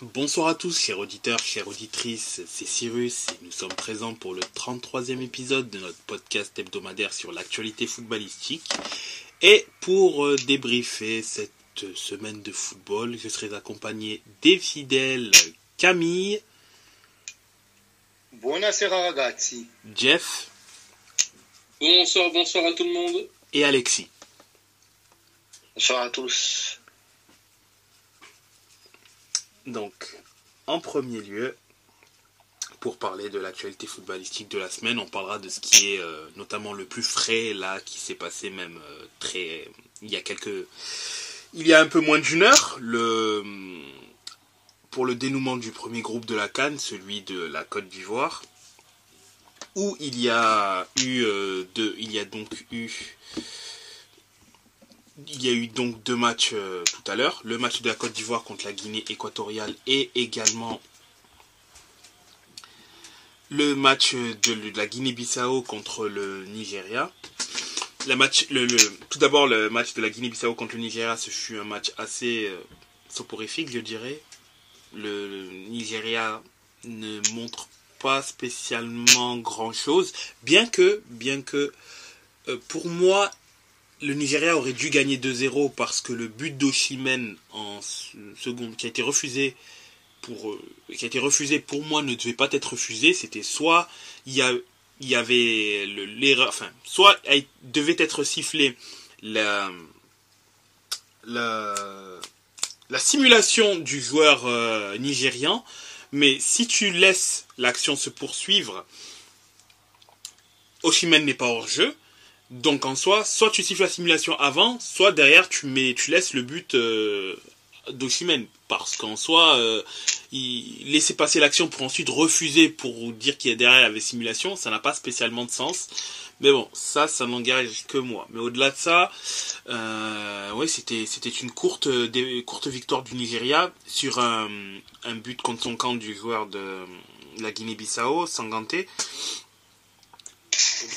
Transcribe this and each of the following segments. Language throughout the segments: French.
Bonsoir à tous, chers auditeurs, chères auditrices, c'est Cyrus et nous sommes présents pour le 33e épisode de notre podcast hebdomadaire sur l'actualité footballistique. Et pour débriefer cette semaine de football, je serai accompagné des fidèles Camille, Buonasera ragazzi. Jeff Bonsoir à tout le monde. et Alexis. Bonsoir à tous. Donc, en premier lieu, pour parler de l'actualité footballistique de la semaine, on parlera de ce qui est notamment le plus frais, là, qui s'est passé même il y a un peu moins d'une heure, pour le dénouement du premier groupe de la CAN, celui de la Côte d'Ivoire, où il y a eu donc deux matchs tout à l'heure. Le match de la Côte d'Ivoire contre la Guinée équatoriale et également le match de la Guinée-Bissau contre le Nigeria. Tout d'abord, le match de la Guinée-Bissau contre le Nigeria, ce fut un match assez soporifique, je dirais. Le Nigeria ne montre pas spécialement grand-chose, bien que pour moi, le Nigeria aurait dû gagner 2-0 parce que le but d'Osimhen en seconde qui a été refusé pour moi ne devait pas être refusé. C'était soit il y avait l'erreur, enfin soit il devait être sifflé la simulation du joueur nigérian, mais si tu laisses l'action se poursuivre, Osimhen n'est pas hors jeu. Donc en soi, soit tu siffles la simulation avant, soit derrière tu laisses le but d'Osimhen. Parce qu'en soi, laisser passer l'action pour ensuite refuser pour dire qu'il y a derrière avait simulation, ça n'a pas spécialement de sens. Mais bon, ça n'engage que moi. Mais au-delà de ça, ouais, c'était une courte victoire du Nigeria sur un but contre son camp du joueur de la Guinée-Bissau, Sanganté.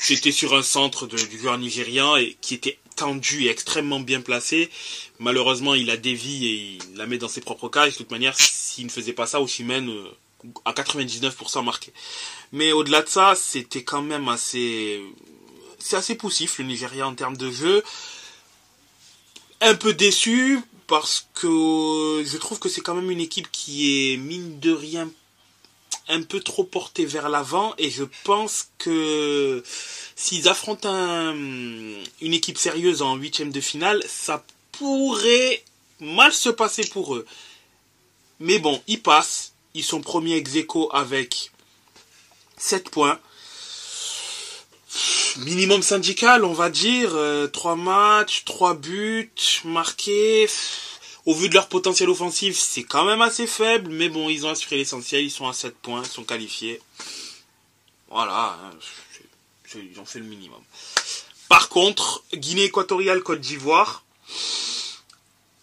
C'était sur un centre du joueur nigérian et qui était tendu et extrêmement bien placé. Malheureusement, il a dévié et il la met dans ses propres cages. De toute manière, s'il ne faisait pas ça, Osimhen à 99% marqué. Mais au-delà de ça, c'était quand même assez poussif le Nigeria en termes de jeu. Un peu déçu parce que je trouve que c'est quand même une équipe qui est mine de rien un peu trop porté vers l'avant, et je pense que s'ils affrontent une équipe sérieuse en huitième de finale, ça pourrait mal se passer pour eux. Mais bon, ils passent, ils sont premiers ex-aequo avec 7 points. Minimum syndical, on va dire, 3 matchs, 3 buts marqués. Au vu de leur potentiel offensif, c'est quand même assez faible, mais bon, ils ont assuré l'essentiel, ils sont à 7 points, ils sont qualifiés. Voilà, ils ont fait le minimum. Par contre, Guinée équatoriale, Côte d'Ivoire,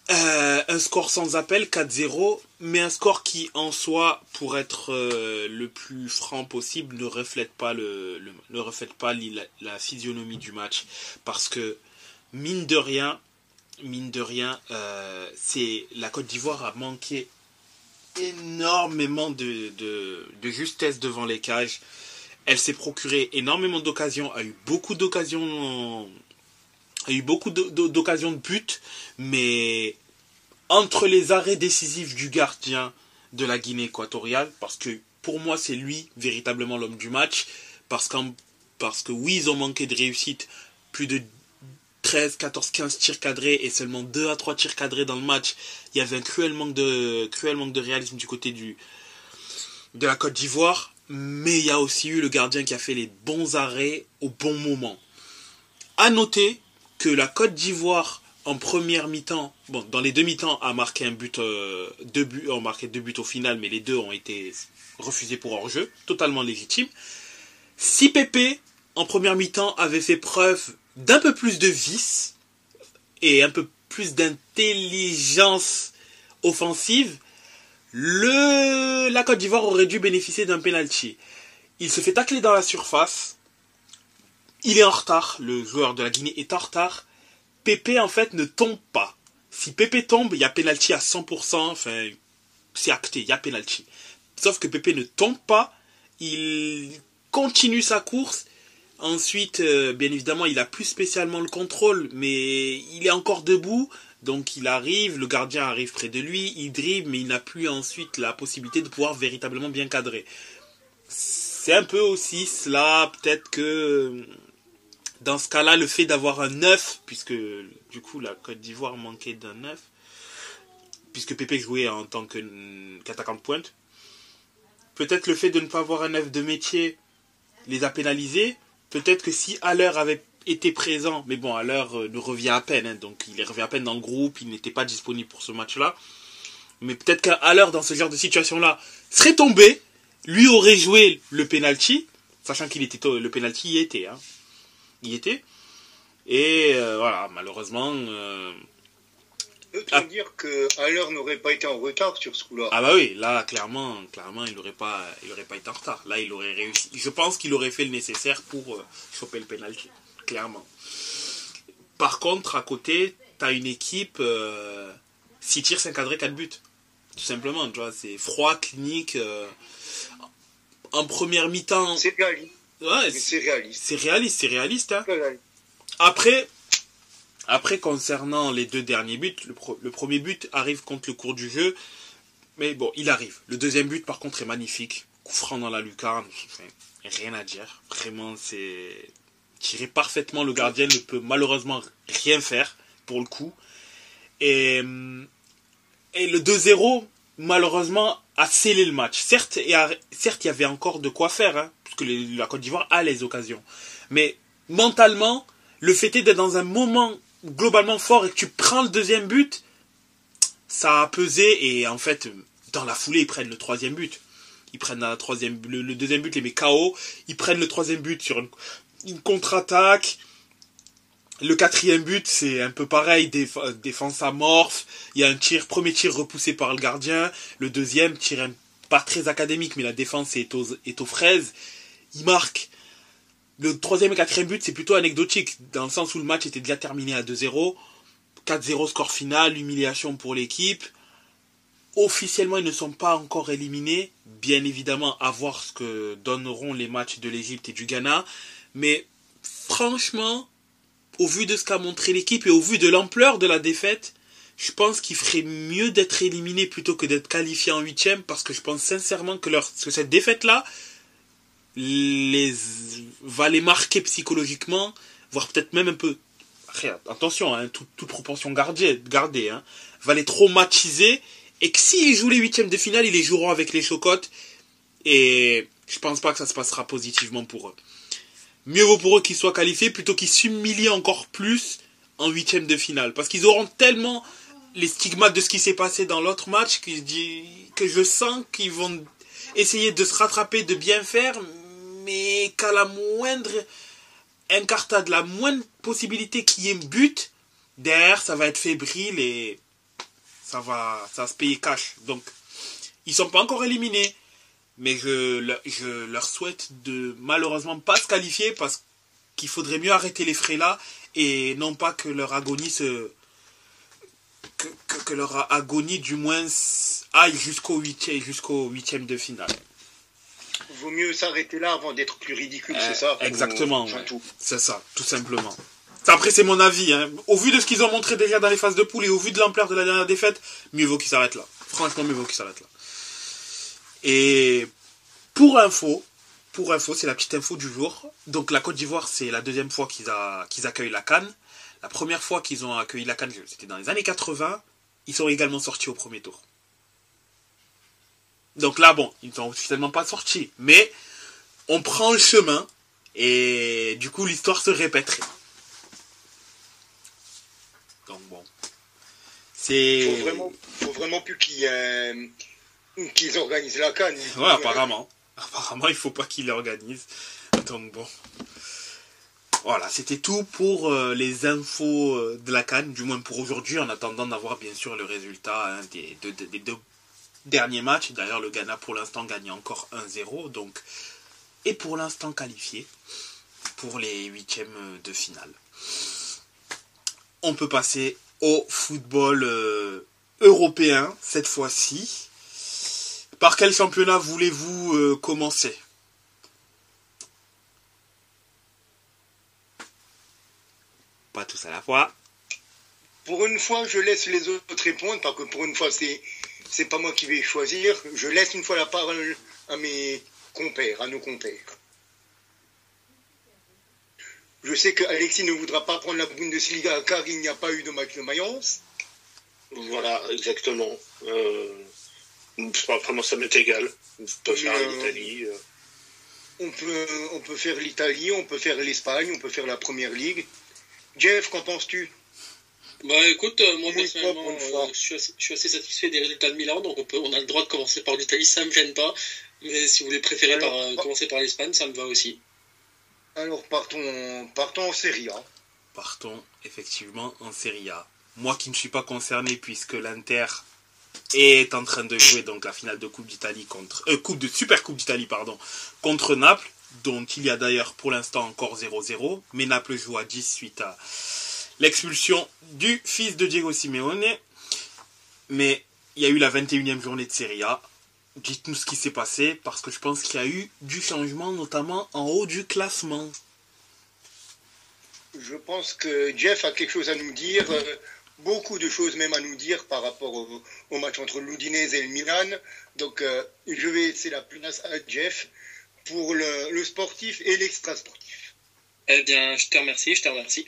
un score sans appel, 4-0, mais un score qui, en soi, pour être le plus franc possible, ne reflète pas la physionomie du match. Parce que, mine de rien, c'est la Côte d'Ivoire a manqué énormément de justesse devant les cages. Elle s'est procuré énormément d'occasions, a eu beaucoup d'occasions de but, mais entre les arrêts décisifs du gardien de la Guinée équatoriale, parce que pour moi c'est lui véritablement l'homme du match, parce que oui, ils ont manqué de réussite, plus de 13, 14, 15 tirs cadrés et seulement 2 à 3 tirs cadrés dans le match. Il y avait un cruel manque de réalisme du côté de la Côte d'Ivoire. Mais il y a aussi eu le gardien qui a fait les bons arrêts au bon moment. À noter que la Côte d'Ivoire, en première mi-temps, bon, dans les deux mi-temps, a marqué ont marqué 2 buts au final, mais les 2 ont été refusés pour hors-jeu, totalement légitime. Si Pépé, en première mi-temps, avait fait preuve d'un peu plus de vice et un peu plus d'intelligence offensive, la Côte d'Ivoire aurait dû bénéficier d'un penalty. Il se fait tacler dans la surface. Il est en retard. Le joueur de la Guinée est en retard. Pépé, en fait, ne tombe pas. Si Pépé tombe, il y a penalty à 100%. Enfin, c'est acté, il y a penalty. Sauf que Pepe ne tombe pas, il continue sa course. Ensuite, bien évidemment, il a plus spécialement le contrôle, mais il est encore debout. Donc il arrive, le gardien arrive près de lui, il dribble, mais il n'a plus ensuite la possibilité de pouvoir véritablement bien cadrer. C'est un peu aussi cela, peut-être que dans ce cas-là, le fait d'avoir un 9, puisque du coup la Côte d'Ivoire manquait d'un 9, puisque Pepe jouait en tant qu'attaquant de pointe, peut-être le fait de ne pas avoir un 9 de métier les a pénalisés. Peut-être que si Haller avait été présent, mais bon, Haller ne revient à peine, hein, donc il revient à peine dans le groupe, il n'était pas disponible pour ce match-là. Mais peut-être qu'un Haller dans ce genre de situation-là serait tombé, lui aurait joué le penalty, sachant qu'il était le penalty y était, hein. Y était. Et voilà, malheureusement. Peut-on dire que Haller n'aurait pas été en retard sur ce coup-là? Ah bah oui, là clairement, il n'aurait pas été en retard. Là, il aurait réussi. Je pense qu'il aurait fait le nécessaire pour choper le penalty, clairement. Par contre, à côté, t'as une équipe 6 tirs, 5 cadrés, 4 buts. Tout simplement, tu vois, c'est froid, clinique. En première mi-temps. C'est réaliste. Ouais, c'est réaliste. C'est réaliste, hein. Réaliste. Après, concernant les 2 derniers buts, le premier but arrive contre le cours du jeu, mais bon, il arrive. Le deuxième but, par contre, est magnifique. Coup franc dans la lucarne, enfin, rien à dire. Vraiment, c'est tiré parfaitement. Le gardien ne peut malheureusement rien faire, pour le coup. Et le 2-0, malheureusement, a scellé le match. Certes, il y avait encore de quoi faire, hein, puisque la Côte d'Ivoire a les occasions. Mais mentalement, le fait est d'être dans un moment globalement fort et que tu prends le deuxième but, ça a pesé. Et en fait, dans la foulée, ils prennent le troisième but. Ils prennent le deuxième but, les met KO. Ils prennent le troisième but sur une contre-attaque. Le quatrième but, c'est un peu pareil, défense amorphe. Il y a un premier tir repoussé par le gardien. Le deuxième, tir pas très académique, mais la défense est aux fraises. Il marque. Le troisième et quatrième but, c'est plutôt anecdotique, dans le sens où le match était déjà terminé à 2-0. 4-0 score final, humiliation pour l'équipe. Officiellement, ils ne sont pas encore éliminés. Bien évidemment, à voir ce que donneront les matchs de l'Égypte et du Ghana. Mais franchement, au vu de ce qu'a montré l'équipe et au vu de l'ampleur de la défaite, je pense qu'il ferait mieux d'être éliminé plutôt que d'être qualifié en 8e, parce que je pense sincèrement que cette défaite-là va les marquer psychologiquement, voire peut-être même un peu, attention, hein, toute proportion gardée, hein, va les traumatiser, et que s'ils jouent les 8e de finale, ils les joueront avec les chocottes, et je pense pas que ça se passera positivement pour eux. Mieux vaut pour eux qu'ils soient qualifiés plutôt qu'ils s'humilient encore plus en 8e de finale, parce qu'ils auront tellement les stigmates de ce qui s'est passé dans l'autre match que je sens qu'ils vont essayer de se rattraper, de bien faire, mais qu'à la moindre incartade, la moindre possibilité qu'il y ait un but, derrière ça va être fébrile et ça va se payer cash. Donc ils sont pas encore éliminés, mais je leur souhaite de malheureusement pas se qualifier, parce qu'il faudrait mieux arrêter les frais là, et non pas que leur agonie que leur agonie du moins aille jusqu'au 8e de finale. Vaut mieux s'arrêter là avant d'être plus ridicule, c'est ça? Exactement, ouais. C'est ça, tout simplement. Après, c'est mon avis, hein. Au vu de ce qu'ils ont montré déjà dans les phases de poule et au vu de l'ampleur de la dernière défaite, mieux vaut qu'ils s'arrêtent là. Franchement, mieux vaut qu'ils s'arrêtent là. Et pour info, c'est la petite info du jour. Donc la Côte d'Ivoire, c'est la deuxième fois qu'ils accueillent la CAN. La première fois qu'ils ont accueilli la CAN, c'était dans les années 80. Ils sont également sortis au premier tour. Donc là, bon, ils ne sont officiellement pas sortis. Mais on prend le chemin et du coup, l'histoire se répéterait. Donc bon. Faut vraiment plus qu'ils organisent la CAN. Ouais, apparemment. Apparemment, il faut pas qu'ils l'organisent. Donc bon. Voilà, c'était tout pour les infos de la CAN, du moins pour aujourd'hui, en attendant d'avoir bien sûr le résultat, hein, des deux derniers matchs. D'ailleurs, le Ghana pour l'instant gagne encore 1-0, donc est pour l'instant qualifié pour les 8e de finale. On peut passer au football européen cette fois-ci. Par quel championnat voulez-vous commencer? Pas tous à la fois. Pour une fois, je laisse les autres répondre, parce que pour une fois, c'est pas moi qui vais choisir. Je laisse une fois la parole à mes compères, à nos compères. Je sais que Alexis ne voudra pas prendre la Bundesliga car il n'y a pas eu de match de Mayence. Voilà, exactement. Après, moi, ça m'est égal. On peut faire l'Italie. On peut faire l'Italie, on peut faire l'Espagne, on peut faire la Première Ligue. Jeff, qu'en penses-tu? Bah écoute, moi personnellement, je suis assez satisfait des résultats de Milan, donc on a le droit de commencer par l'Italie, ça me gêne pas. Mais si vous voulez préférer commencer par l'Espagne, ça me va aussi. Alors partons en Serie A. Partons effectivement en Serie A. Moi qui ne suis pas concerné puisque l'Inter est en train de jouer donc la finale de Coupe d'Italie Super Coupe d'Italie contre Naples, dont il y a d'ailleurs pour l'instant encore 0-0, mais Naples joue à 10 suite à l'expulsion du fils de Diego Simeone. Mais il y a eu la 21e journée de Serie A. Dites-nous ce qui s'est passé, parce que je pense qu'il y a eu du changement, notamment en haut du classement. Je pense que Jeff a quelque chose à nous dire, beaucoup de choses même à nous dire par rapport au match entre l'Udinese et le Milan. Donc je vais laisser la place à Jeff pour le sportif et l'extra-sportif. Eh bien, je te remercie.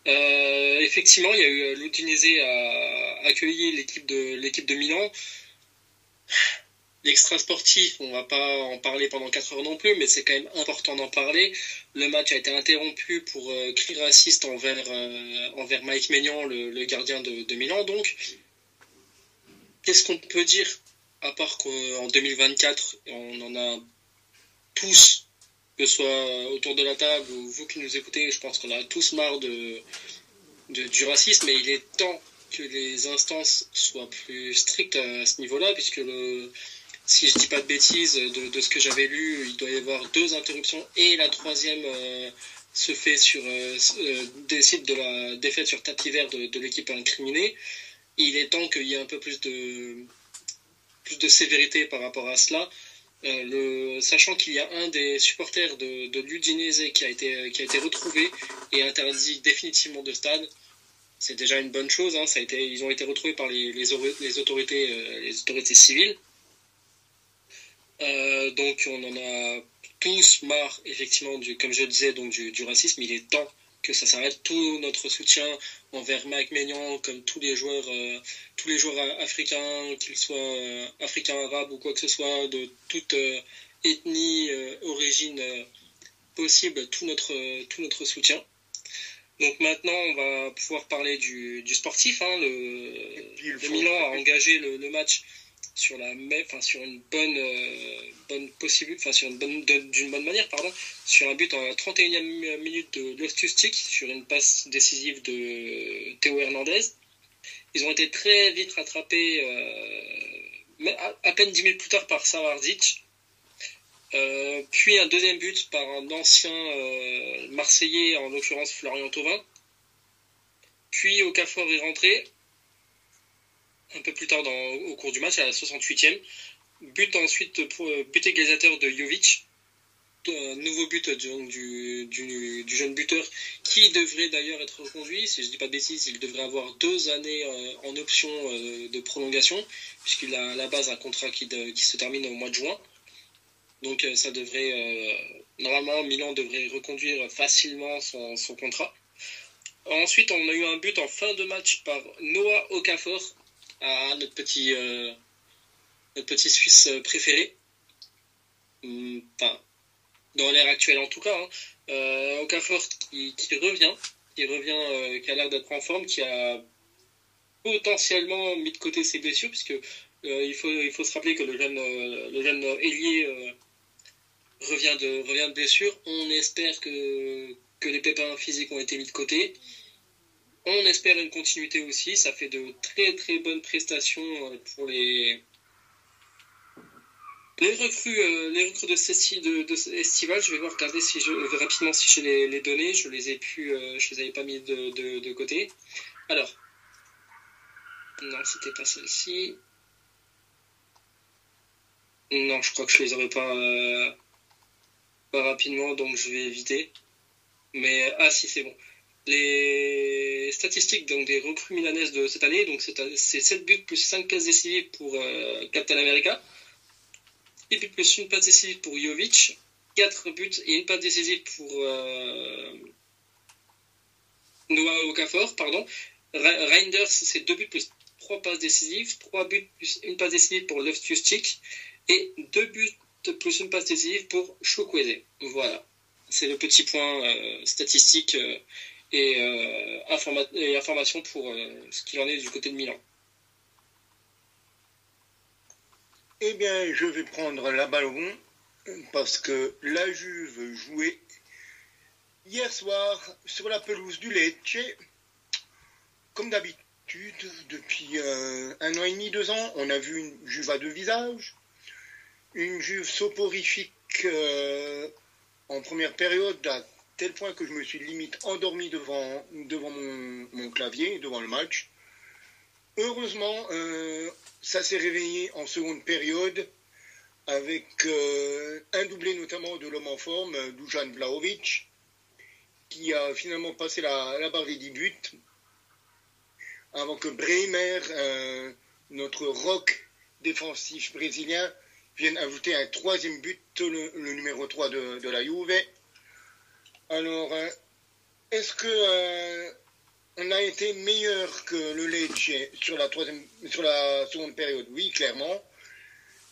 Effectivement, il y a eu l'Udinese a accueilli l'équipe de Milan. L'extra sportif, on va pas en parler pendant 4 heures non plus, mais c'est quand même important d'en parler. Le match a été interrompu pour cris racistes envers Mike Maignan, le gardien de Milan. Donc, qu'est-ce qu'on peut dire, à part qu'en 2024, on en a tous, que ce soit autour de la table ou vous qui nous écoutez, je pense qu'on a tous marre du racisme, mais il est temps que les instances soient plus strictes à ce niveau-là, puisque si je dis pas de bêtises, de ce que j'avais lu, il doit y avoir 2 interruptions et la 3e se fait décide de la défaite sur tapis vert de l'équipe incriminée. Il est temps qu'il y ait un peu plus de sévérité par rapport à cela. Sachant qu'il y a un des supporters de l'Udinese qui a été retrouvé et interdit définitivement de stade. C'est déjà une bonne chose. Hein. Ils ont été retrouvés par les autorités civiles. Donc on en a tous marre effectivement comme je le disais, donc du racisme. Il est temps que ça s'arrête. Tout notre soutien envers Mike Maignan, comme tous les joueurs africains, qu'ils soient africains, arabes ou quoi que ce soit, de toute ethnie, origine possible, tout notre soutien. Donc maintenant, on va pouvoir parler du sportif. Hein. Le Milan a engagé le match d'une bonne manière, sur un but en 31e minute de Loftus-Cheek, sur une passe décisive de Théo Hernandez. Ils ont été très vite rattrapés, à peine 10 minutes plus tard, par Samardzic. Puis un deuxième but par un ancien Marseillais, en l'occurrence Florian Thauvin. Puis Okafor est rentré un peu plus tard au cours du match, à la 68e. But ensuite but égalisateur de Jovic. Un nouveau but du jeune buteur qui devrait d'ailleurs être reconduit. Si je dis pas de bêtises, il devrait avoir 2 années en option de prolongation, puisqu'il a à la base un contrat qui se termine au mois de juin. Donc ça devrait normalement Milan devrait reconduire facilement son contrat. Ensuite, on a eu un but en fin de match par Noah Okafor, notre petit Suisse préféré. Enfin, dans l'ère actuelle en tout cas. Hein. Okafor qui revient, qui a l'air d'être en forme, qui a potentiellement mis de côté ses blessures, puisque il faut se rappeler que le jeune ailier revient de blessure. On espère que les pépins physiques ont été mis de côté. On espère une continuité aussi. Ça fait de très très bonnes prestations pour les recrues de estival. Je vais voir regarder rapidement si j'ai les données. Je les avais pas mis de côté. Alors, non, c'était pas celle-ci. Non, je crois que je les aurais pas rapidement, donc je vais éviter. Mais, ah si, c'est bon. Les statistiques donc, des recrues milanaises de cette année, donc c'est 7 buts plus 5 passes décisives pour Captain America, 10 buts plus une passe décisive pour Jovic, 4 buts et une passe décisive pour Noah Okafor, pardon. Reinders, c'est 2 buts plus 3 passes décisives, 3 buts plus une passe décisive pour Loftus-Cheek et 2 buts plus une passe décisive pour Chukwueze. Voilà, c'est le petit point statistique et information pour ce qu'il en est du côté de Milan. Eh bien, je vais prendre la balle au rond parce que la Juve jouait hier soir sur la pelouse du Lecce. Comme d'habitude, depuis 1 an et demi, 2 ans, on a vu une Juve à 2 visages. Une Juve soporifique en première période, à tel point que je me suis limite endormi devant mon clavier, devant le match. Heureusement, ça s'est réveillé en seconde période avec un doublé notamment de l'homme en forme, Dusan Vlahovic, qui a finalement passé la barre des 10 buts, avant que Bremer, notre rock défensif brésilien, vienne ajouter un 3e but, le numéro 3 de la Juve. Alors, est-ce que on a été meilleur que le Lecce sur la seconde période? Oui, clairement.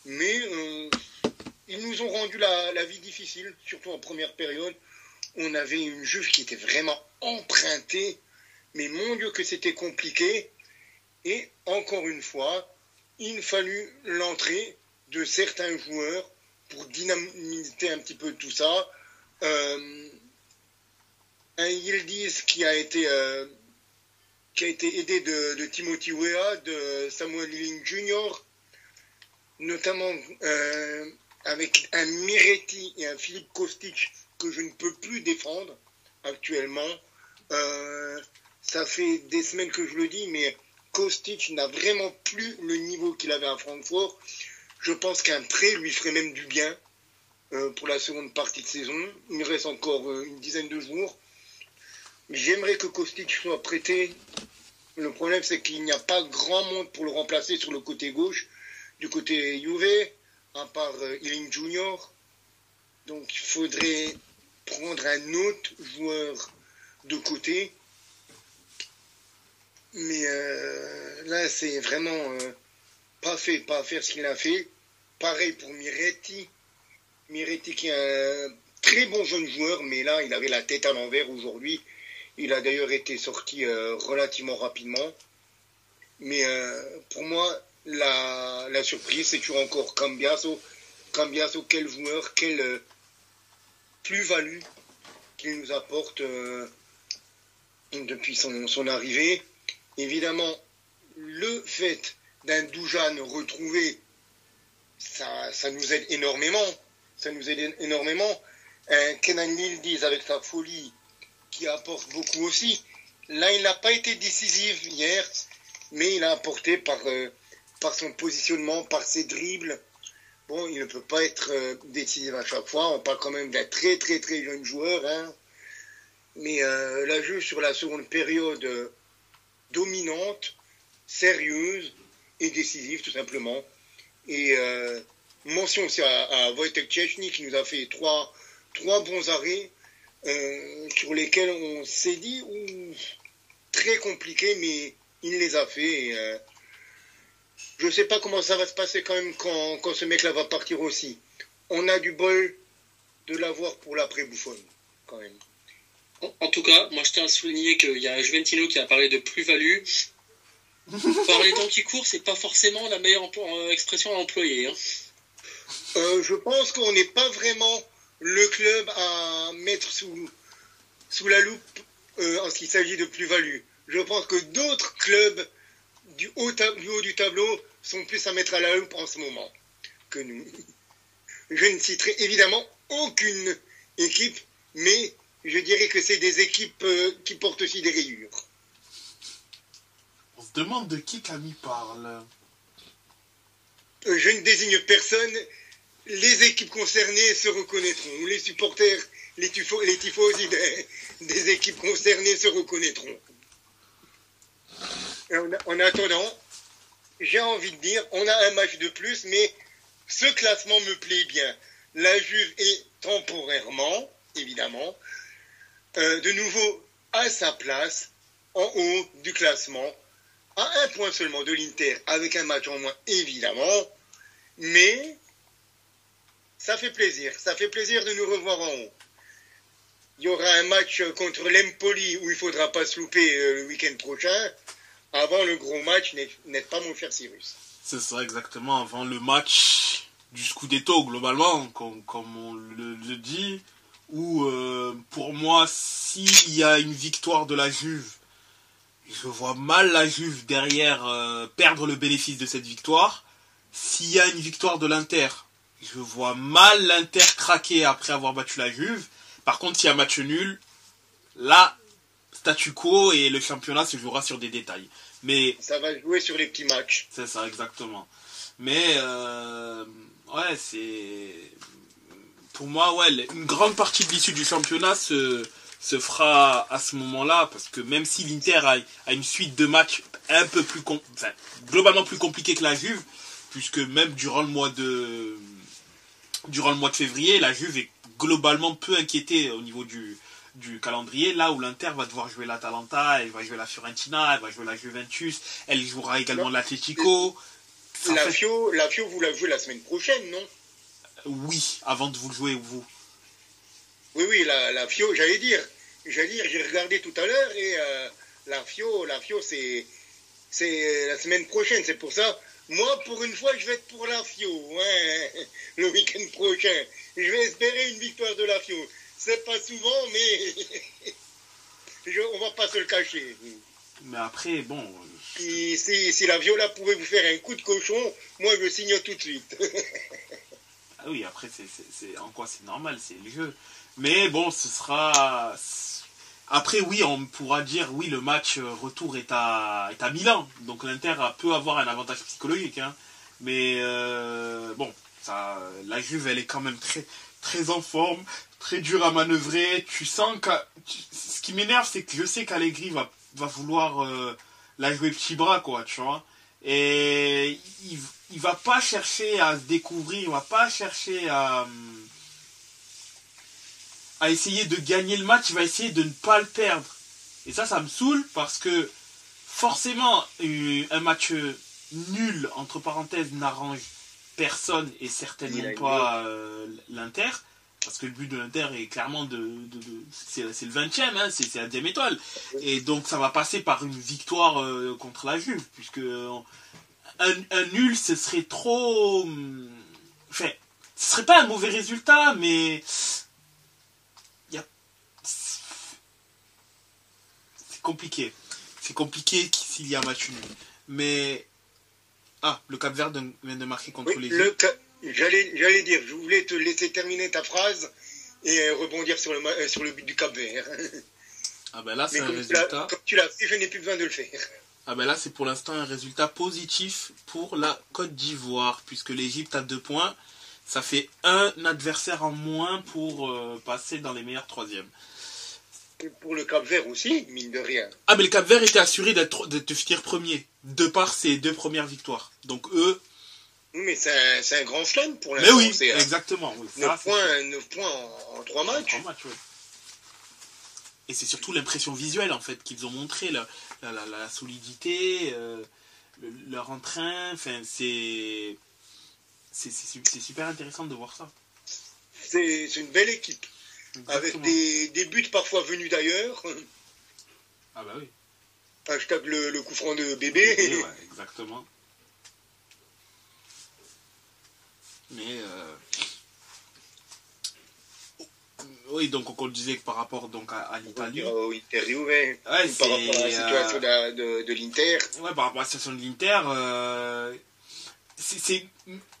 Mais ils nous ont rendu la vie difficile, surtout en première période. On avait une Juve qui était vraiment empruntée. Mais mon Dieu que c'était compliqué. Et encore une fois, il fallut l'entrée de certains joueurs pour dynamiter un petit peu tout ça. Un Yildiz qui a été aidé de Timothy Weah, de Samuel Lilling Jr., notamment avec un Miretti et un Philippe Kostic que je ne peux plus défendre actuellement. Ça fait des semaines que je le dis, mais Kostic n'a vraiment plus le niveau qu'il avait à Francfort. Je pense qu'un prêt lui ferait même du bien pour la seconde partie de saison. Il reste encore une dizaine de jours. J'aimerais que Kostic soit prêté. Le problème, c'est qu'il n'y a pas grand monde pour le remplacer sur le côté gauche, du côté Juve, à part Ealing Junior. Donc, il faudrait prendre un autre joueur de côté. Mais là, c'est vraiment pas à faire ce qu'il a fait. Pareil pour Miretti. Miretti qui est un très bon jeune joueur, mais là, il avait la tête à l'envers aujourd'hui. Il a d'ailleurs été sorti relativement rapidement. Mais pour moi, la surprise, c'est toujours encore Cambiaso. Cambiaso, quel joueur, quelle plus-value qu'il nous apporte depuis son arrivée. Évidemment, le fait d'un Dujan retrouvé, ça nous aide énormément. Ça nous aide énormément. Un Kenan Yildiz avec sa folie qui apporte beaucoup aussi. Là, il n'a pas été décisif hier, mais il a apporté par son positionnement, par ses dribbles. Bon, il ne peut pas être décisif à chaque fois. On parle quand même d'un très très très jeune joueur. Hein. Mais la Juve sur la seconde période dominante, sérieuse et décisive tout simplement. Et mention aussi à Wojtek Szczęsny qui nous a fait trois bons arrêts sur lesquels on s'est dit très compliqué, mais il les a fait. Et, je ne sais pas comment ça va se passer quand même quand ce mec-là va partir aussi. On a du bol de l'avoir pour l'après-Buffon, quand même. En tout cas, moi je tiens à souligner qu'il y a un Juventino qui a parlé de plus-value. Par les temps qui courent, c'est pas forcément la meilleure expression à employer. Hein. Je pense qu'on n'est pas vraiment le club à mettre sous la loupe en ce qui s'agit de plus-value. Je pense que d'autres clubs du haut du tableau sont plus à mettre à la loupe en ce moment que nous. Je ne citerai évidemment aucune équipe, mais je dirais que c'est des équipes qui portent aussi des rayures. On se demande de qui Camille parle. Je ne désigne personne, les équipes concernées se reconnaîtront. Les supporters, les tifosi des équipes concernées se reconnaîtront. En attendant, j'ai envie de dire, on a un match de plus, mais ce classement me plaît bien. La Juve est temporairement, évidemment, de nouveau à sa place, en haut du classement, à un point seulement de l'Inter, avec un match en moins, évidemment, mais ça fait plaisir de nous revoir en haut. Il y aura un match contre l'Empoli où il ne faudra pas se louper le week-end prochain. Avant le gros match, n'est-ce pas mon cher Cyrus? C'est ça, exactement, avant le match du Scudetto, globalement, comme on le dit, où pour moi, s'il y a une victoire de la Juve, je vois mal la Juve derrière perdre le bénéfice de cette victoire. S'il y a une victoire de l'Inter, je vois mal l'Inter craquer après avoir battu la Juve. Par contre, s'il y a match nul, là, statu quo et le championnat se jouera sur des détails. Mais ça va jouer sur les petits matchs. C'est ça, exactement. Mais, ouais, c'est... Pour moi, ouais, une grande partie de l'issue du championnat se fera à ce moment-là, parce que même si l'Inter a une suite de matchs un peu plus... globalement plus compliquée que la Juve, puisque même durant le mois de février, la Juve est globalement peu inquiétée au niveau du calendrier, là où l'Inter va devoir jouer l'Atalanta, elle va jouer la Fiorentina, elle va jouer la Juventus, elle jouera également l'Atlético. La Fio, vous la jouez la semaine prochaine, non? Oui, avant de vous le jouer, vous. Oui, la Fio, j'allais dire, j'ai regardé tout à l'heure, et la Fio, c'est la semaine prochaine, c'est pour ça. Moi, pour une fois, je vais être pour la Fio, hein, le week-end prochain. Je vais espérer une victoire de la Fio. C'est pas souvent, mais on va pas se le cacher. Mais après, bon... Si la Viola pouvait vous faire un coup de cochon, moi je signe tout de suite. Ah oui, après, c'est en quoi c'est normal, c'est le jeu. Mais bon, ce sera... Après, oui, on pourra dire, oui, le match retour est à Milan. Donc l'Inter peut avoir un avantage psychologique. Hein. Mais bon, la Juve, elle est quand même très, très en forme, très dure à manœuvrer. Tu sens que... Ce qui m'énerve, c'est que je sais qu'Allegri va vouloir la jouer petit bras, quoi, tu vois. Et il va pas chercher à se découvrir, il va pas chercher à essayer de gagner le match, il va essayer de ne pas le perdre. Et ça me saoule parce que forcément, un match nul, entre parenthèses, n'arrange personne et certainement pas l'Inter. Parce que le but de l'Inter est clairement c'est le 20e, hein, c'est la 10e étoile. Et donc ça va passer par une victoire contre la Juve, puisque un nul, ce serait trop... Enfin, ce serait pas un mauvais résultat, mais... C'est compliqué. C'est compliqué s'il y a un match nul. Mais... Ah, le Cap-Vert vient de marquer contre les... J'allais dire, je voulais te laisser terminer ta phrase et rebondir sur le but du Cap-Vert. Ah ben là, c'est un résultat... Comme tu l'as fait, je n'ai plus besoin de le faire. Ah ben là, c'est pour l'instant un résultat positif pour la Côte d'Ivoire, puisque l'Égypte a 2 points. Ça fait un adversaire en moins pour passer dans les meilleurs 3e. Et pour le Cap-Vert aussi, mine de rien. Ah mais le Cap-Vert était assuré de finir premier, de par ses 2 premières victoires. Donc eux... Mais c'est un grand slam pour l'instant. Mais oui, exactement. Oui, 9 points en 3 matchs. Ouais. Et c'est surtout l'impression visuelle en fait qu'ils ont montré, la solidité, leur entrain. Enfin, c'est super intéressant de voir ça. C'est une belle équipe. Exactement. Avec des buts parfois venus d'ailleurs. Ah bah oui. Hashtag le coup franc de bébé. Ouais, exactement. Mais oui, donc on le disait que par rapport donc à l'Italie. Au Inter, ouais, par rapport à la situation de l'Inter. Ouais, par rapport à la situation de l'Inter, c'est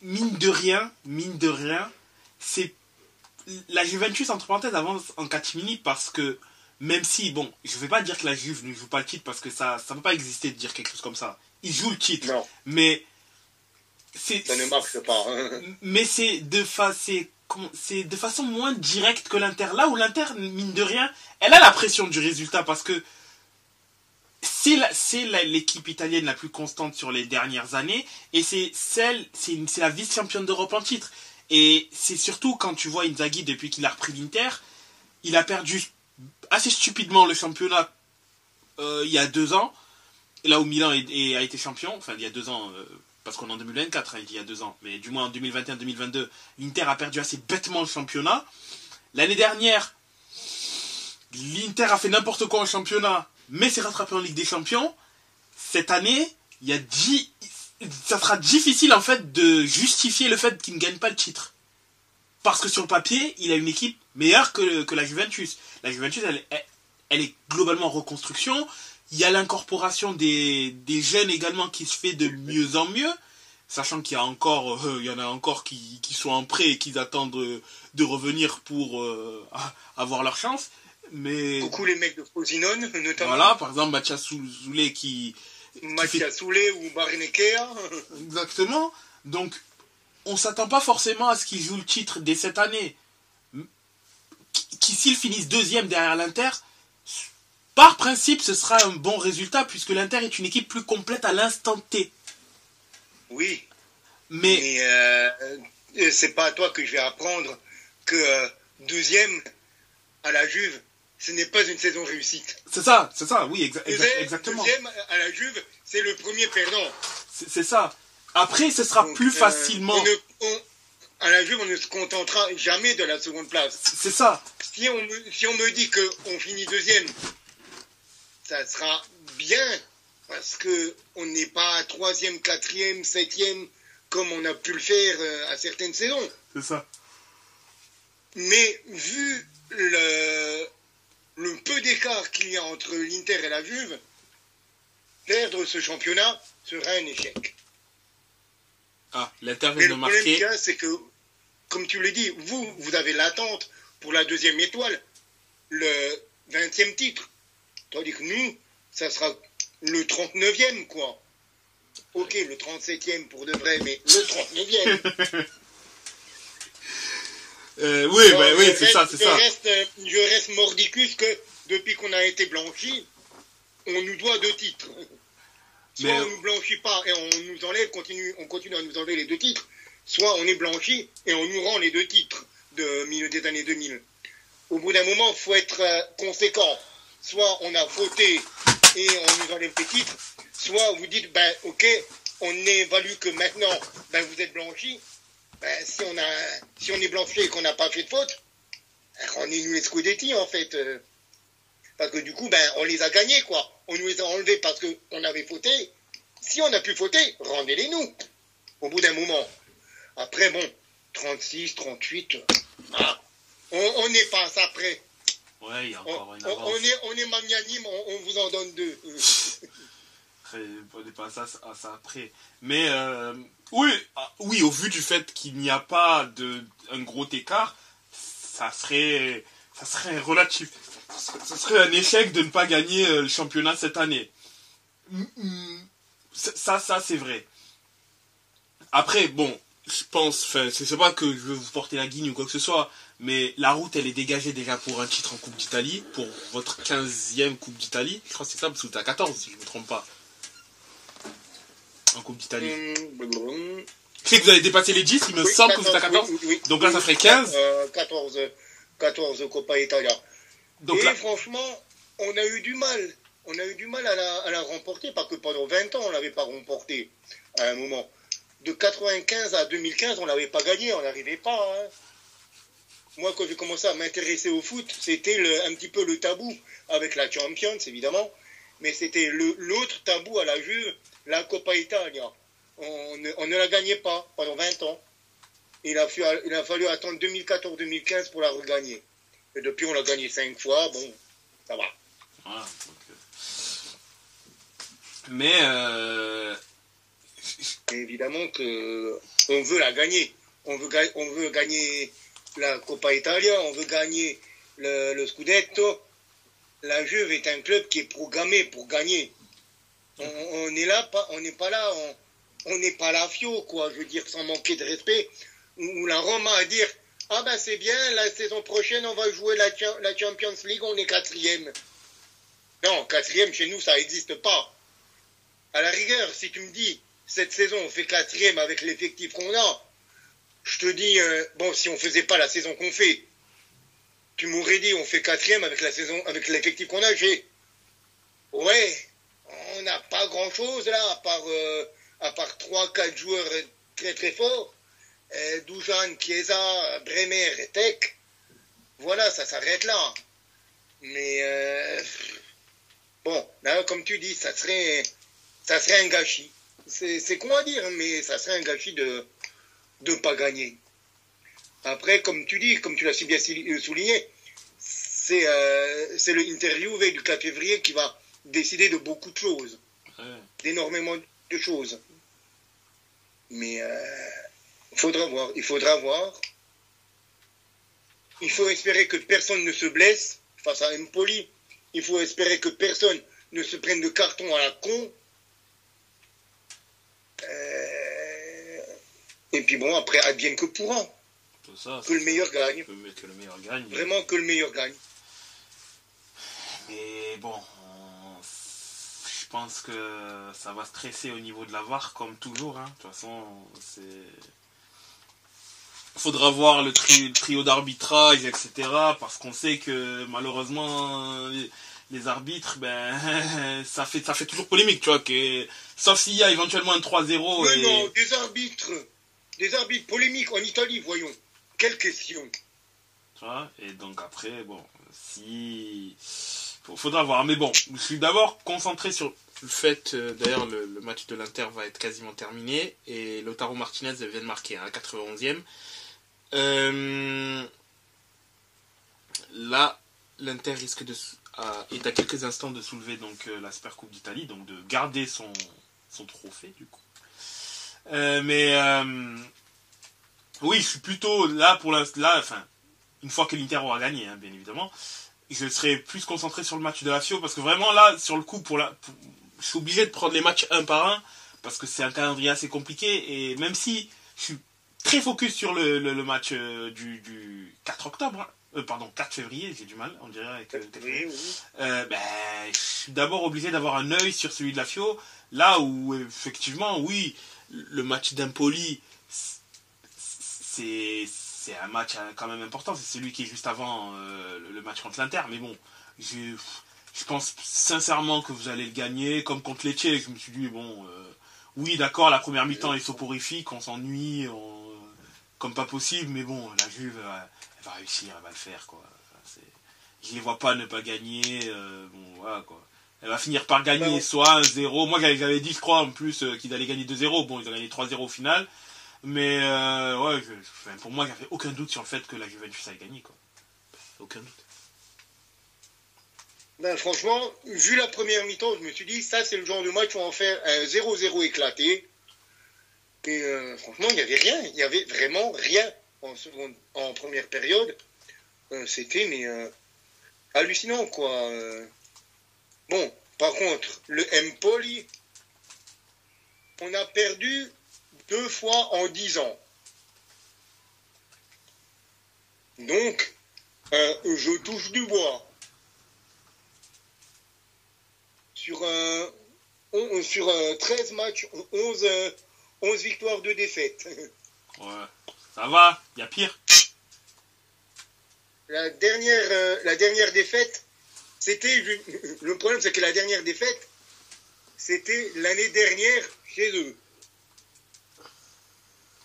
mine de rien, c'est la Juventus entre parenthèses avance en catimini parce que même si, bon, je vais pas dire que la Juve ne joue pas le titre parce que ça peut pas exister de dire quelque chose comme ça. Ils jouent le titre, non. Mais ça ne marche pas. Hein. Mais c'est de façon moins directe que l'Inter. Là où l'Inter, mine de rien, elle a la pression du résultat parce que c'est l'équipe italienne la plus constante sur les dernières années et c'est la vice-championne d'Europe en titre. Et c'est surtout quand tu vois Inzaghi depuis qu'il a repris l'Inter, il a perdu assez stupidement le championnat il y a 2 ans, là où Milan a été champion, enfin il y a 2 ans, parce qu'on est en 2024, il y a 2 ans, mais du moins en 2021-2022, l'Inter a perdu assez bêtement le championnat. L'année dernière, l'Inter a fait n'importe quoi en championnat, mais s'est rattrapé en Ligue des Champions. Cette année, ça sera difficile en fait de justifier le fait qu'il ne gagne pas le titre. Parce que sur le papier, il a une équipe meilleure que la Juventus. La Juventus, elle est globalement en reconstruction. Il y a l'incorporation des jeunes également qui se fait de mieux en mieux. Sachant qu'il y en a encore qui sont en prêt et qui attendent de revenir pour avoir leur chance. Mais beaucoup les mecs de Frosinone, notamment. Voilà, par exemple, Mathias Soulé Mathias Soulé ou Barinekea. Exactement. Donc, on s'attend pas forcément à ce qu'ils jouent le titre dès cette année. S'ils finissent 2e derrière l'Inter, par principe, ce sera un bon résultat puisque l'Inter est une équipe plus complète à l'instant T. Oui. Mais c'est pas à toi que je vais apprendre que 2e à la Juve, ce n'est pas une saison réussite. C'est ça, oui, exactement. 2e à la Juve, c'est le premier perdant. C'est ça. Après, ce sera plus facilement... à la Juve, on ne se contentera jamais de la seconde place. C'est ça. Si on me dit qu'on finit 2e, ça sera bien, parce qu'on n'est pas 3e, 4e, 7e, comme on a pu le faire à certaines saisons. C'est ça. Mais vu le peu d'écart qu'il y a entre l'Inter et la Juve, perdre ce championnat sera un échec. Ah, l'Inter vient de marquer. Le problème qu'il y a, c'est que, comme tu le dis, vous avez l'attente pour la 2e étoile, le 20e titre. Tandis que nous, ça sera le 39e, quoi. Ok, le 37e pour de vrai, mais le 39e. Oui, c'est ça. Je reste mordicus que depuis qu'on a été blanchi, on nous doit 2 titres. Soit on ne nous blanchit pas et on nous enlève, on continue à nous enlever les 2 titres, soit on est blanchi et on nous rend les 2 titres de milieu des années 2000. Au bout d'un moment, il faut être conséquent. Soit on a fauté et on nous enlève les titres, soit vous dites, ok, on n'évalue que maintenant, vous êtes blanchi. Si on est blanchi et qu'on n'a pas fait de faute, rendez-nous les scudetti en fait. Parce que du coup, on les a gagnés, quoi. On nous les a enlevés parce qu'on avait fauté. Si on a pu fauter, rendez-les nous. Au bout d'un moment. Après, 36, 38, on n'est pas à ça près. Ouais, il y a encore une avance. On est magnanime, on vous en donne 2. On n'est pas à ça près. Mais, oui, au vu du fait qu'il n'y a pas un gros écart, ça serait relatif. Ce serait un échec de ne pas gagner le championnat cette année. Ça c'est vrai. Après, je pense, c'est pas que je veux vous porter la guigne ou quoi que ce soit, mais la route, elle est dégagée déjà pour un titre en Coupe d'Italie, pour votre 15e Coupe d'Italie. Je crois que c'est ça, parce que vous êtes à 14, si je ne me trompe pas. En Coupe d'Italie. Je sais que vous avez dépassé les 10, il me semble que vous êtes à 14. Oui, donc là, ça ferait 15. 14 Coppa Italia. Donc et là... franchement, on a eu du mal. On a eu du mal à la remporter, parce que pendant 20 ans, on ne l'avait pas remporté à un moment. De 95 à 2015, on ne l'avait pas gagné, on n'arrivait pas. Hein. Moi, quand j'ai commencé à m'intéresser au foot, c'était un petit peu le tabou, avec la Champions, évidemment. Mais c'était l'autre tabou à la Juve, la Coppa Italia. On ne la gagnait pas pendant 20 ans. Il a fallu attendre 2014-2015 pour la regagner. Et depuis, on l'a gagné 5 fois. Bon, ça va. Voilà, mais évidemment que on veut la gagner. On veut gagner la Coppa Italia. On veut gagner le Scudetto. La Juve est un club qui est programmé pour gagner. On n'est pas là on n'est pas la Fio, quoi. Je veux dire, sans manquer de respect. Ou la Roma à dire, ah ben c'est bien, la saison prochaine, on va jouer la Champions League, on est 4e. Non, 4e, chez nous, ça n'existe pas. À la rigueur, si tu me dis, cette saison, on fait 4e avec l'effectif qu'on a, je te dis, bon, si on faisait pas la saison qu'on fait, tu m'aurais dit, on fait 4e avec la saison, avec l'effectif qu'on a, ouais, on n'a pas grand-chose là, à part 3-4 joueurs très très forts, Dusan, Chiesa, Bremer et Tech. Voilà, ça s'arrête là. Mais bon, là, comme tu dis, ça serait un gâchis. C'est con à dire, mais ça serait un gâchis de ne pas gagner. Après, comme tu dis, comme tu l'as si bien souligné, c'est le interview du 4 février qui va décider de beaucoup de choses. D'énormément de choses. Mais il faudra voir. Il faut espérer que personne ne se blesse face à Empoli. Il faut espérer que personne ne se prenne de carton à la con. Et puis bon, après, advienne que pourra. Que le meilleur gagne. Que le meilleur gagne. Vraiment que le meilleur gagne. Mais bon, je pense que ça va stresser au niveau de la VAR comme toujours. Hein. De toute façon, faudra voir le trio d'arbitrage, etc. Parce qu'on sait que malheureusement les arbitres, ben ça fait toujours polémique, tu vois. Sauf s'il y a éventuellement un 3-0. Mais non, des arbitres polémiques en Italie, voyons. Quelle question. Tu vois, et donc après, bon, faudra voir. Mais bon, je suis d'abord concentré sur le fait, d'ailleurs le match de l'Inter va être quasiment terminé, et Lautaro Martinez vient de marquer à la 91e. Là, l'Inter risque est à quelques instants de soulever donc la Super Coupe d'Italie, donc de garder son trophée du coup. Oui, je suis plutôt là une fois que l'Inter aura gagné, hein, bien évidemment, je serai plus concentré sur le match de la Fio, parce que vraiment là, sur le coup, je suis obligé de prendre les matchs un par un, parce que c'est un calendrier assez compliqué, et même si je suis très focus sur le match du 4 octobre, 4 février, j'ai du mal, on dirait, avec oui. Je suis d'abord obligé d'avoir un œil sur celui de la Fio, là où, effectivement, oui, le match d'Empoli, c'est un match quand même important, c'est celui qui est juste avant le match contre l'Inter, mais bon, je pense sincèrement que vous allez le gagner, comme contre Lecce. Je me suis dit, bon, oui d'accord, la première mi-temps est soporifique, on s'ennuie, comme pas possible, mais bon, la Juve, elle va réussir, elle va le faire, quoi. Je les vois pas ne pas gagner, bon, voilà, quoi. Elle va finir par gagner soit 1-0, moi j'avais dit, je crois, en plus, qu'ils allaient gagner 2-0, bon, ils ont gagné 3-0 au final, mais ouais, pour moi, j'avais aucun doute sur le fait que la Juventus allait gagner, quoi. Aucun doute. Franchement, vu la première mi-temps, je me suis dit, ça c'est le genre de match où on va faire un 0-0 éclaté. Et franchement, il n'y avait rien. Il n'y avait vraiment rien en première période. C'était hallucinant, quoi. Bon, par contre, le Empoli, on a perdu 2 fois en 10 ans. Donc, je touche du bois. Sur 13 matchs, 11 victoires, 2 défaites. Ouais, ça va, il y a pire. La dernière défaite, le problème c'est que la dernière défaite, c'était l'année dernière chez eux.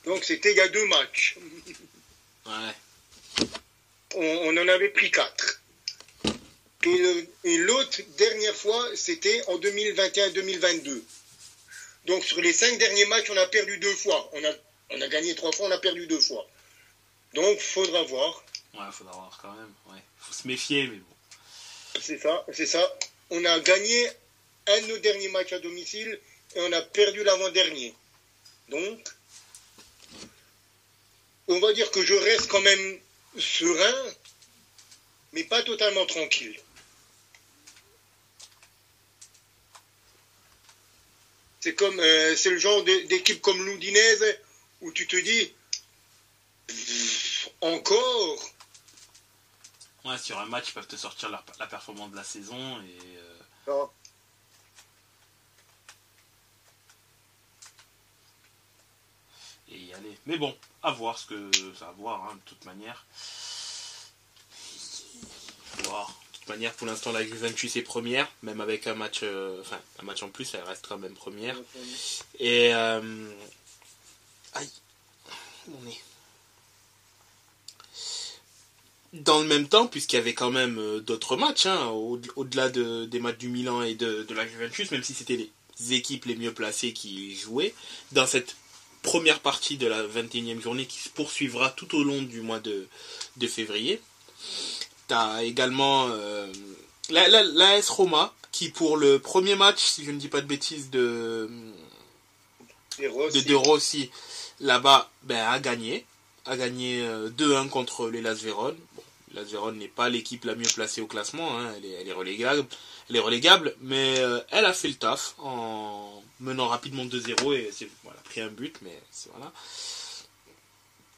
Donc c'était il y a 2 matchs. Ouais. On en avait pris 4. Et l'autre dernière fois, c'était en 2021-2022. Donc sur les 5 derniers matchs, on a perdu 2 fois. On a gagné 3 fois, on a perdu 2 fois. Donc faudra voir. Ouais, faudra voir quand même. Ouais. Faut se méfier, mais bon. C'est ça. On a gagné un de nos derniers matchs à domicile et on a perdu l'avant-dernier. Donc, on va dire que je reste quand même serein, mais pas totalement tranquille. C'est le genre d'équipe comme l'Udinese où tu te dis encore. Ouais, sur un match, ils peuvent te sortir la performance de la saison Non. et y aller. Mais bon, à voir ce que ça va voir, hein, de toute manière. Voir. De toute manière, pour l'instant, la Juventus est première, même avec un match, un match en plus, elle reste quand même première. Et aïe, mon nez. Dans le même temps, puisqu'il y avait quand même d'autres matchs, hein, au-delà des matchs du Milan et de la Juventus, même si c'était les équipes les mieux placées qui jouaient, dans cette première partie de la 21e journée qui se poursuivra tout au long du mois de février, tu as également l'AS Roma, qui pour le premier match, si je ne dis pas de bêtises, de Rossi, là-bas, a gagné. A gagné 2-1 contre l'Hellas Vérone. Bon, l'Hellas Vérone n'est pas l'équipe la mieux placée au classement, hein, elle est relégable, mais elle a fait le taf en menant rapidement 2-0 et voilà, pris un but, mais c'est voilà.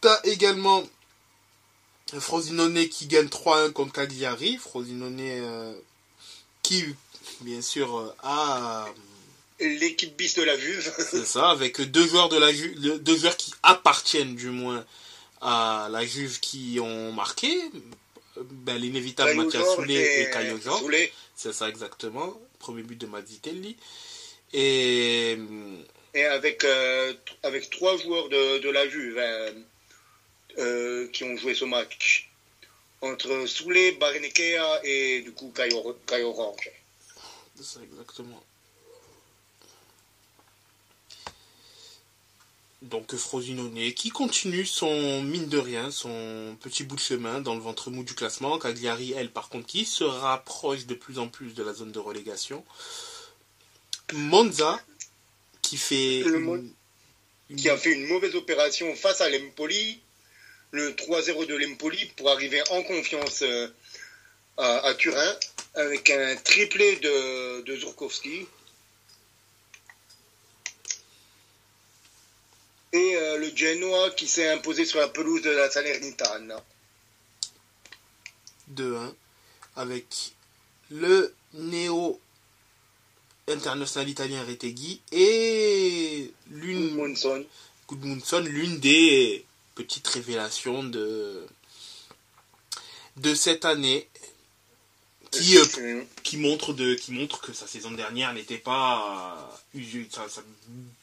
T'as également Frosinone qui gagne 3-1 contre Cagliari. Frosinone qui, bien sûr, a... l'équipe bis de la Juve. C'est ça, avec deux joueurs qui appartiennent du moins à la Juve qui ont marqué, l'inévitable Mathias Soulé et Caio Jorge. C'est ça exactement, premier but de Mazzitelli. Et avec 3 joueurs de la Juve qui ont joué ce match, entre Soulé, Barnechea et du coup Caio Jorge. C'est ça exactement. Donc Frosinone qui continue mine de rien, son petit bout de chemin dans le ventre mou du classement. Cagliari, elle, par contre, qui se rapproche de plus en plus de la zone de relégation. Monza, qui qui a fait une mauvaise opération face à l'Empoli, le 3-0 de l'Empoli, pour arriver en confiance à Turin, avec un triplé de Żurkowski. Et le Genoa qui s'est imposé sur la pelouse de la Salernitana. 2-1 avec le néo-international italien Retegui et Gudmundsson, l'une des petites révélations de cette année qui montre que sa saison dernière n'était pas sa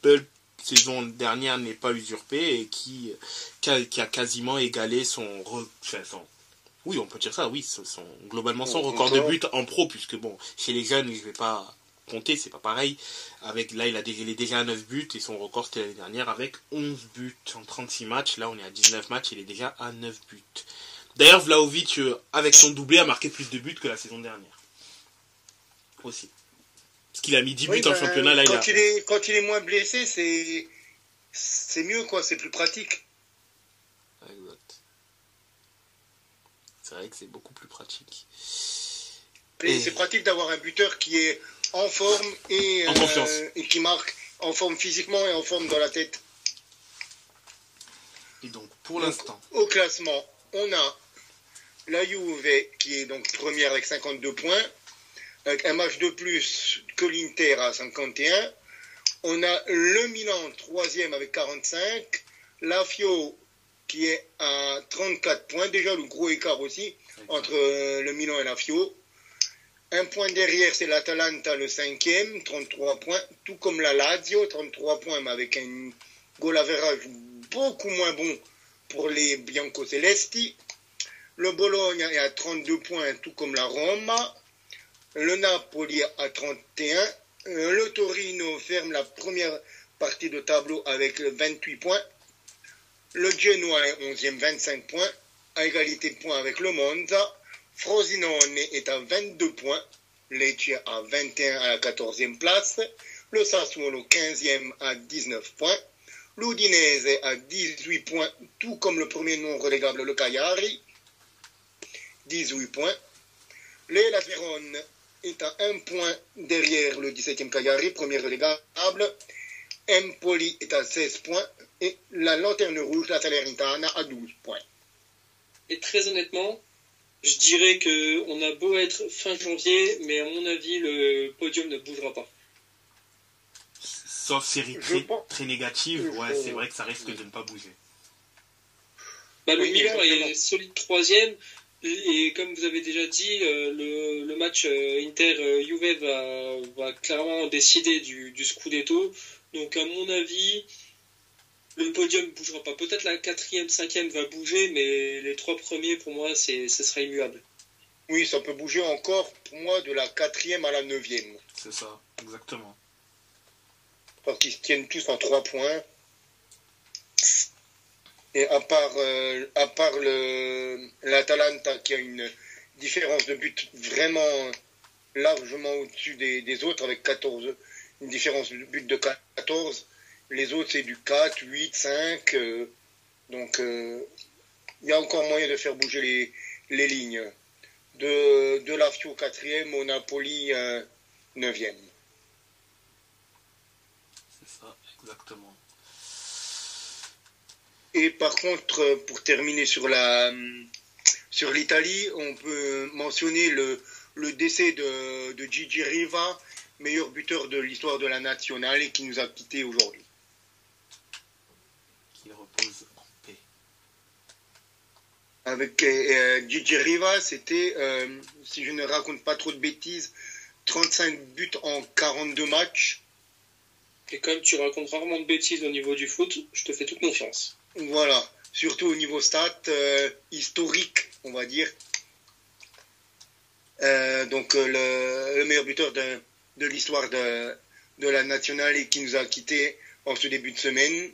belle saison dernière n'est pas usurpée et qui a quasiment égalé oui, on peut dire ça, oui, globalement son record de buts en pro, puisque bon, chez les jeunes, je vais pas compter, c'est pas pareil. Il est déjà à 9 buts et son record c'était l'année dernière avec 11 buts en 36 matchs. Là, on est à 19 matchs, il est déjà à 9 buts. D'ailleurs, Vlahovic, avec son doublé, a marqué plus de buts que la saison dernière. Aussi. Parce qu'il a mis 10 buts en championnat, là, quand il est moins blessé, c'est mieux, quoi, c'est plus pratique. Exact. C'est vrai que c'est beaucoup plus pratique. Et c'est pratique d'avoir un buteur qui est en forme et en confiance. Et qui marque en forme physiquement et en forme dans la tête. Et donc, pour l'instant, au classement, on a la Juve qui est donc première avec 52 points, avec un match de plus que l'Inter à 51. On a le Milan, troisième avec 45. La Fio qui est à 34 points. Déjà le gros écart aussi entre le Milan et la Fio. Un point derrière, c'est l'Atalanta, le cinquième, 33 points. Tout comme la Lazio, 33 points, mais avec un goal average beaucoup moins bon pour les Biancocelesti. Le Bologne est à 32 points, tout comme la Roma. Le Napoli à 31. Le Torino ferme la première partie de tableau avec 28 points. Le Genoa est 11e, 25 points, à égalité de points avec le Monza. Frosinone est à 22 points. Lecce à 21 à la 14e place. Le Sassuolo 15e à 19 points. L'Udinese à 18 points, tout comme le premier non relégable, le Cagliari. 18 points. L'Hellas Vérone est à 1 point derrière le 17e Cagliari, premier relégable. Empoli est à 16 points et la lanterne rouge, la Salernitana, à 12 points. Et très honnêtement, je dirais qu'on a beau être fin janvier, mais à mon avis, le podium ne bougera pas. Sauf série très négative, ouais, c'est vrai que ça risque de ne pas bouger. Le Milan est solide troisième. Et comme vous avez déjà dit, le match Inter-Juve va clairement décider du Scudetto. Donc à mon avis, le podium ne bougera pas. Peut-être la 4e, 5e va bouger, mais les 3 premiers, pour moi, ce sera immuable. Oui, ça peut bouger encore, pour moi, de la 4e à la 9e. C'est ça, exactement. Parce qu'ils se tiennent tous en 3 points. Et à part l'Atalanta qui a une différence de but vraiment largement au-dessus des autres, avec 14, une différence de but de 14, les autres c'est du 4, 8, 5, donc il y a encore moyen de faire bouger les lignes. De Lazio 4e au Napoli 9e. C'est ça, exactement. Et par contre, pour terminer sur l'Italie, on peut mentionner le décès de Gigi Riva, meilleur buteur de l'histoire de la nationale et qui nous a quittés aujourd'hui. Qu'il repose en paix. Avec Gigi Riva, c'était, si je ne raconte pas trop de bêtises, 35 buts en 42 matchs. Et comme tu racontes rarement de bêtises au niveau du foot, je te fais toute confiance. Voilà, surtout au niveau stats, historique, on va dire. Donc le meilleur buteur de l'histoire de la nationale et qui nous a quittés en ce début de semaine.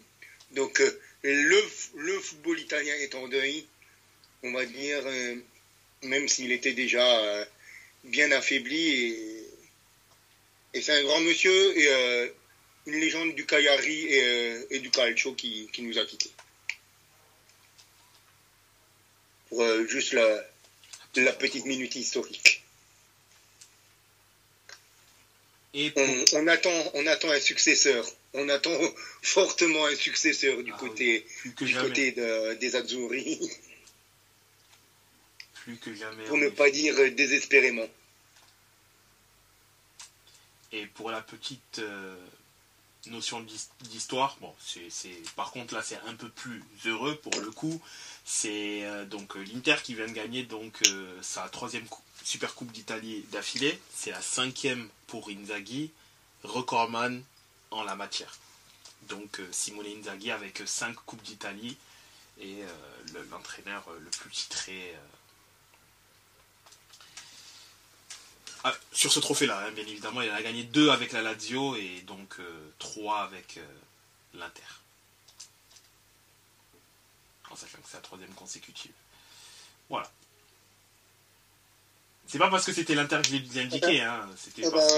Donc le football italien est en deuil, on va dire, même s'il était déjà bien affaibli. Et c'est un grand monsieur et une légende du Cagliari et du calcio qui nous a quittés. Pour juste la petite minute historique. Et on attend un successeur. On attend fortement un successeur du côté des Azzurri. Plus que jamais. Pour ne pas dire désespérément. Et pour la petite notion d'histoire, bon, par contre là c'est un peu plus heureux pour le coup. C'est donc l'Inter qui vient de gagner donc sa 3e Super Coupe d'Italie d'affilée. C'est la 5e pour Inzaghi, recordman en la matière. Donc Simone Inzaghi avec 5 Coupes d'Italie et l'entraîneur le plus titré sur ce trophée-là, hein, bien évidemment. Il en a gagné 2 avec la Lazio et donc 3 avec l'Inter. En sachant que c'est la 3e consécutive. Voilà. C'est pas parce que c'était l'Inter que je l'ai indiqué, hein. C'était parce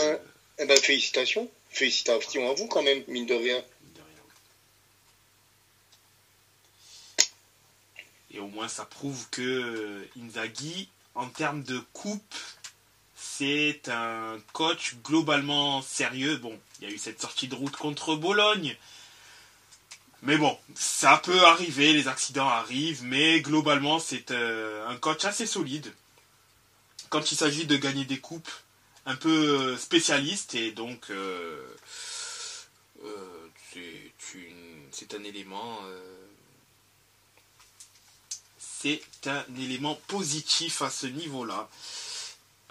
que... félicitations. Félicitations à vous quand même, mine de rien. Oui. Et au moins ça prouve que Inzaghi, en termes de coupe, c'est un coach globalement sérieux. Bon, il y a eu cette sortie de route contre Bologne. Mais bon, ça peut arriver, les accidents arrivent, mais globalement, c'est un coach assez solide. Quand il s'agit de gagner des coupes, un peu spécialiste, et donc c'est un élément... c'est un élément positif à ce niveau-là.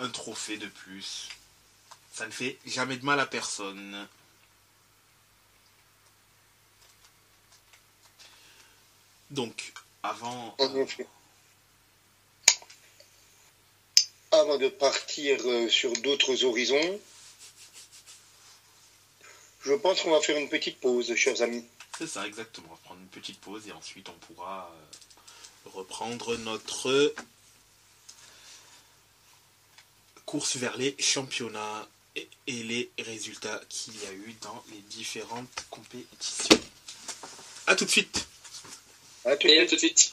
Un trophée de plus. Ça ne fait jamais de mal à personne. Donc, avant de partir sur d'autres horizons, je pense qu'on va faire une petite pause, chers amis. C'est ça, exactement. On va prendre une petite pause et ensuite on pourra reprendre notre course vers les championnats et les résultats qu'il y a eu dans les différentes compétitions. A tout de suite. À tout de suite.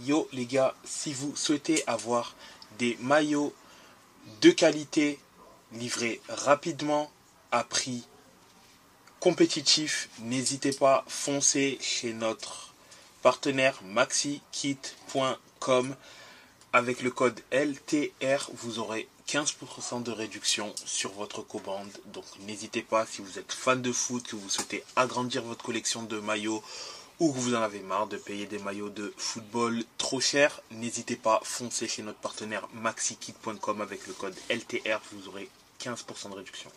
Yo les gars, si vous souhaitez avoir des maillots de qualité livrés rapidement à prix compétitif, n'hésitez pas, foncez chez notre partenaire maxikit.com. Avec le code LTR, vous aurez 15% de réduction sur votre commande. Donc n'hésitez pas, si vous êtes fan de foot, que vous souhaitez agrandir votre collection de maillots ou que vous en avez marre de payer des maillots de football trop chers, n'hésitez pas, foncez chez notre partenaire maxikit.com avec le code LTR, vous aurez 15% de réduction.